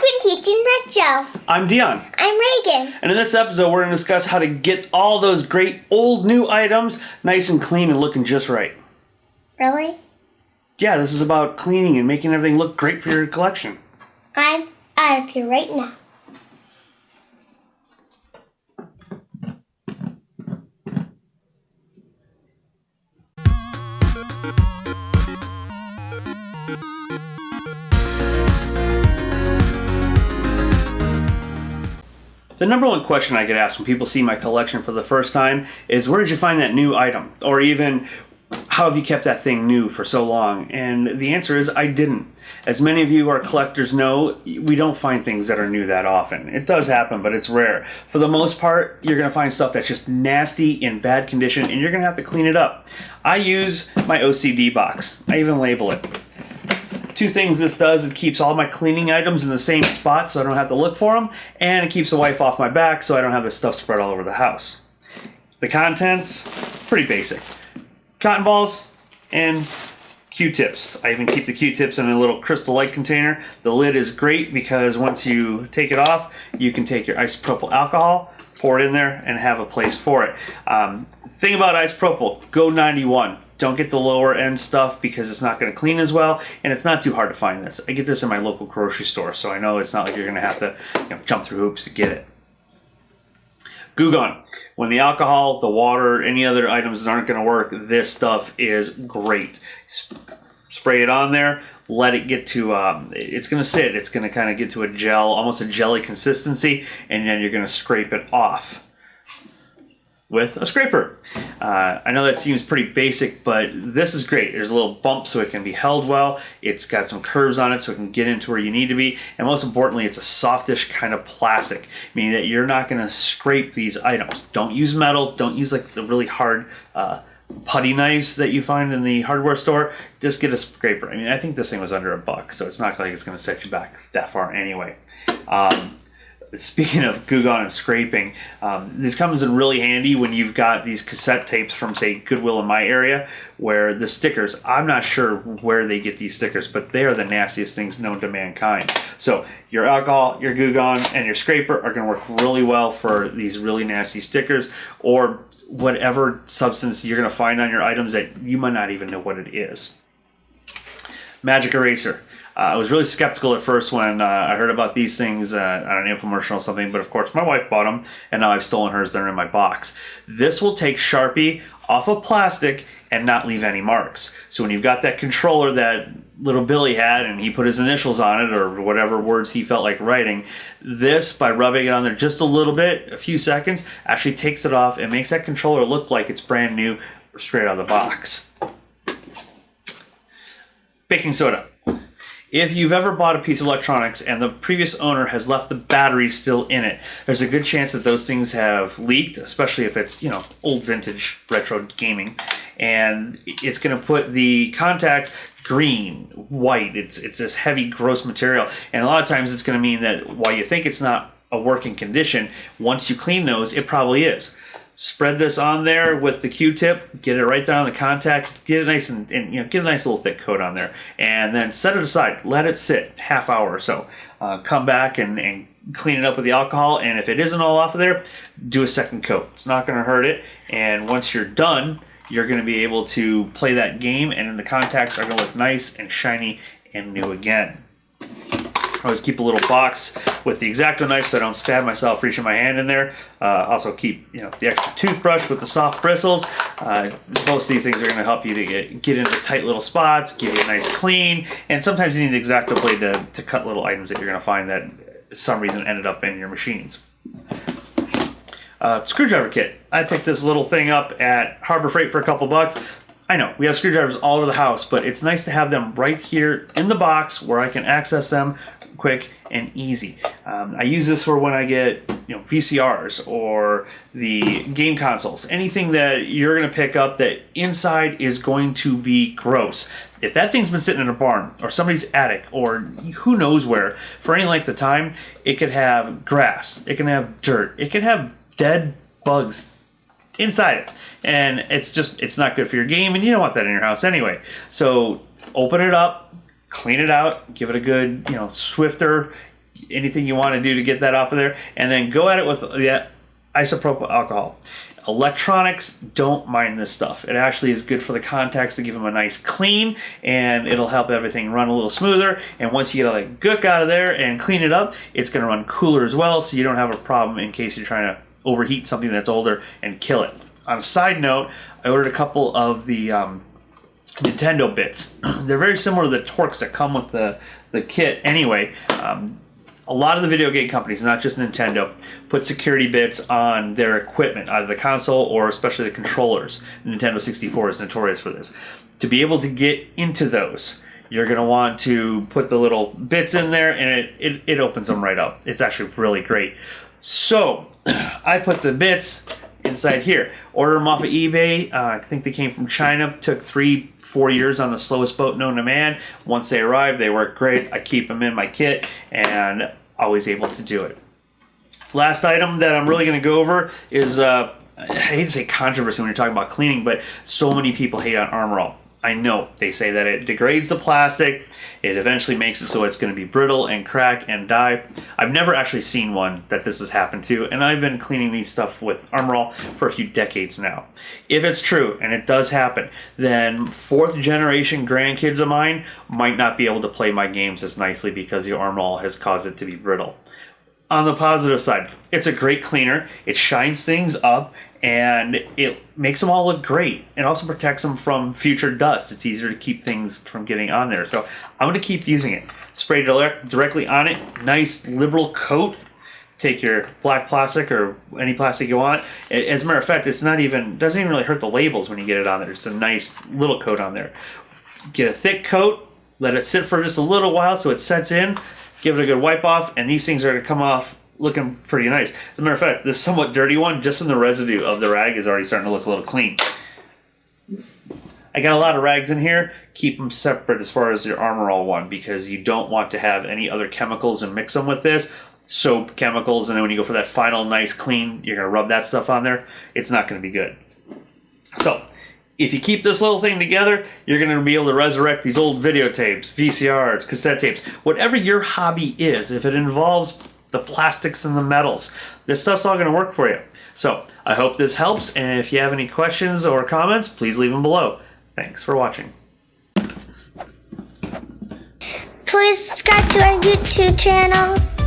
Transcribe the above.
been teaching Retro. I'm Dion. I'm Reagan. And in this episode, we're going to discuss how to get all those great old new items nice and clean and looking just right. Really? Yeah, this is about cleaning and making everything look great for your collection. I'm out of here right now. The number one question I get asked when people see my collection for the first time is, where did you find that new item? Or even, how have you kept that thing new for so long? And the answer is, I didn't. As many of you who are collectors know, we don't find things that are new that often. It does happen, but it's rare. For the most part, you're going to find stuff that's just nasty, in bad condition, and you're going to have to clean it up. I use my OCD box. I even label it. Two things this does is it keeps all my cleaning items in the same spot so I don't have to look for them, and it keeps the wife off my back so I don't have this stuff spread all over the house. The contents, pretty basic. Cotton balls and Q-tips. I even keep the Q-tips in a little crystal light container. The lid is great because once you take it off, you can take your isopropyl alcohol, pour it in there, and have a place for it. Thing about isopropyl, go 91. Don't get the lower end stuff because it's not going to clean as well, and it's not too hard to find this. I get this in my local grocery store, so I know it's not like you're going to have to jump through hoops to get it. Goo Gun. When the alcohol, the water, any other items aren't going to work, this stuff is great. Spray it on there, let it get to, it's going to sit, it's going to kind of get to a gel, almost a jelly consistency, and then you're going to scrape it off with a scraper. I know that seems pretty basic, but this is great. There's a little bump so it can be held well. It's got some curves on it so it can get into where you need to be. And most importantly, it's a softish kind of plastic, meaning that you're not going to scrape these items. Don't use metal. Don't use like the really hard putty knives that you find in the hardware store. Just get a scraper. I mean, I think this thing was under $1, so it's not like it's going to set you back that far anyway. Speaking of Goo Gun and scraping, this comes in really handy when you've got these cassette tapes from, say, Goodwill in my area, where the stickers, I'm not sure where they get these stickers, but they are the nastiest things known to mankind. So your alcohol, your Goo Gun, and your scraper are going to work really well for these really nasty stickers, or whatever substance you're going to find on your items that you might not even know what it is. Magic eraser. I was really skeptical at first when I heard about these things on an infomercial or something, but of course my wife bought them, and now I've stolen hers. They're in my box. This will take Sharpie off of plastic and not leave any marks. So when you've got that controller that little Billy had and he put his initials on it or whatever words he felt like writing, this, by rubbing it on there just a little bit, a few seconds, actually takes it off and makes that controller look like it's brand new straight out of the box. Baking soda. If you've ever bought a piece of electronics and the previous owner has left the batteries still in it, there's a good chance that those things have leaked, especially if it's, old vintage retro gaming. And it's going to put the contacts green, white. It's this heavy, gross material. And a lot of times it's going to mean that while you think it's not a working condition, once you clean those, it probably is. Spread this on there with the Q-tip, get it right down on the contact, get it nice and get a nice little thick coat on there, and then set it aside. Let it sit half hour or so. Come back and clean it up with the alcohol, and if it isn't all off of there, do a second coat. It's not going to hurt it, and once you're done, you're going to be able to play that game, and then the contacts are going to look nice and shiny and new again. I always keep a little box with the X-Acto knife so I don't stab myself reaching my hand in there. Also keep the extra toothbrush with the soft bristles. Both of these things are going to help you to get into tight little spots, give you a nice clean, and sometimes you need the X-Acto blade to cut little items that you're going to find that for some reason ended up in your machines. Screwdriver kit. I picked this little thing up at Harbor Freight for a couple bucks. I know, we have screwdrivers all over the house, but it's nice to have them right here in the box where I can access them quick and easy. I use this for when I get VCRs or the game consoles, anything that you're going to pick up that inside is going to be gross. If that thing's been sitting in a barn or somebody's attic or who knows where for any length of time, it could have grass, it can have dirt, it can have dead bugs inside it, and it's not good for your game, and you don't want that in your house anyway. So open it up, clean it out, give it a good swifter, anything you want to do to get that off of there, and then go at it with the isopropyl alcohol. Electronics don't mind this stuff. It actually is good for the contacts to give them a nice clean, and it'll help everything run a little smoother. And once you get all that gook out of there and clean it up, it's going to run cooler as well, so you don't have a problem in case you're trying to overheat something that's older and kill it. On a side note, I ordered a couple of the Nintendo bits. They're very similar to the Torx that come with the kit anyway. A lot of the video game companies, not just Nintendo, put security bits on their equipment, either the console or especially the controllers. Nintendo 64 is notorious for this. To be able to get into those, you're going to want to put the little bits in there, and it opens them right up. It's actually really great. So, I put the bits inside here. Ordered them off of eBay. I think they came from China. Took 3-4 years on the slowest boat known to man. Once they arrive, they work great. I keep them in my kit and always able to do it. Last item that I'm really going to go over is, I hate to say controversy when you're talking about cleaning, but so many people hate on Armor All. I know they say that it degrades the plastic. It eventually makes it so it's going to be brittle and crack and die. I've never actually seen one that this has happened to, and I've been cleaning these stuff with Armor All for a few decades now. If it's true, and it does happen, then 4th generation grandkids of mine might not be able to play my games as nicely because the Armor All has caused it to be brittle. On the positive side, it's a great cleaner. It shines things up, and it makes them all look great. It also protects them from future dust. It's easier to keep things from getting on there. So I'm going to keep using it. Spray directly on it. Nice liberal coat. Take your black plastic or any plastic you want. As a matter of fact, doesn't even really hurt the labels when you get it on there. It's a nice little coat on there. Get a thick coat. Let it sit for just a little while so it sets in. Give it a good wipe off, and these things are going to come off looking pretty nice. As a matter of fact, this somewhat dirty one, just from the residue of the rag, is already starting to look a little clean. I got a lot of rags in here. Keep them separate as far as your Armor All one, because you don't want to have any other chemicals and mix them with this. Soap, chemicals, and then when you go for that final nice clean, you're going to rub that stuff on there. It's not going to be good. So, if you keep this little thing together, you're going to be able to resurrect these old videotapes, VCRs, cassette tapes, whatever your hobby is. If it involves the plastics and the metals, this stuff's all going to work for you. So, I hope this helps, and if you have any questions or comments, please leave them below. Thanks for watching. Please subscribe to our YouTube channels.